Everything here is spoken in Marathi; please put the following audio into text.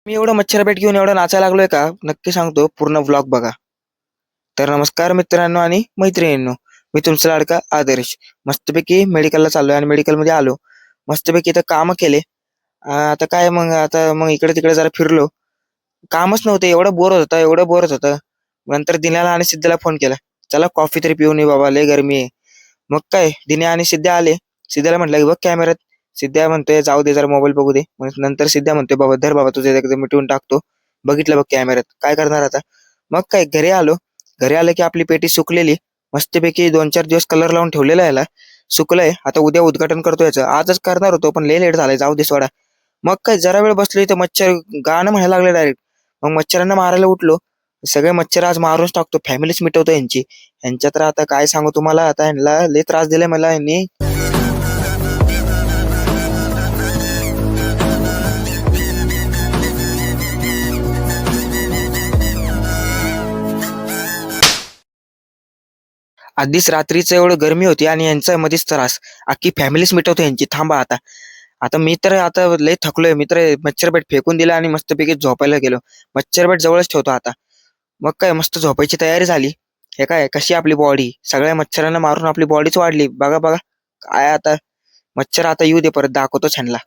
मी एवढं मच्छरपेट घेऊन एवढं नाचायला लागलोय का नक्की सांगतो पूर्ण व्लॉग बघा. तर नमस्कार मित्रांनो आणि मैत्रिणींनो, मी तुमचा लाडका आदर्श. मस्तपैकी मेडिकलला चाललोय आणि मेडिकलमध्ये आलो. मस्तपैकी इथं कामं केले. आता काय मग आता मग इकडे तिकडे जरा फिरलो. कामच नव्हतं, एवढं बोर होत होतं, एवढं बोर होत होतं. नंतर दिन्याला आणि सिद्धेला फोन केला. चला कॉफी तरी पिऊन ये बाबा, लय गरमी आहे. मग काय दिन्या आणि सिद्ध्या आले. सिद्ध्याला म्हटलं की बघ कॅमेऱ्यात. सिद्ध्या म्हणतोय जाऊ दे जरा मोबाईल बघू दे. मग नंतर सिद्ध्या म्हणतोय बाबा धर बाबा तुझे एकदम मिटवून टाकतो. बघितलं बघ कॅमेऱ्यात, काय करणार आता. मग काय घरी आलो. घरी आलं की आपली पेटी सुकलेली. मस्तपैकी 2-4 दिवस कलर लावून ठेवलेला याला. सुकलंय. आता उद्या उद्घाटन करतो याचं. आजच करणार होतो पण लय लेट झालाय, जाऊ दे सोडा. मग काय जरा वेळ बसलो इथं, मच्छर गाणं म्हणायला लागले डायरेक्ट. मग मच्छरांना मारायला उठलो. सगळे मच्छर आज मारूनच टाकतो, फॅमिलीच मिटवतो यांची. यांच्या तर आता काय सांगू तुम्हाला, आता यांना लय त्रास दिलाय मला यांनी. आधीच रात्रीचं एवढं गरमी होती आणि यांचा मध्येच त्रास. अख्खी फॅमिलीच मिटवतो यांची, थांबा आता. आता मी तर आता लय थकलोय. मी तर मच्छरबेट फेकून दिला आणि मस्तपैकी झोपायला गेलो. मच्छरबेट जवळच ठेवतो आता. मग काय मस्त झोपायची तयारी झाली. हे काय कशी आपली बॉडी, सगळ्या मच्छरांना मारून आपली बॉडीच वाढली. बघा बघा. काय आता मच्छर आता येऊ दे, परत दाखवतो ह्यांना.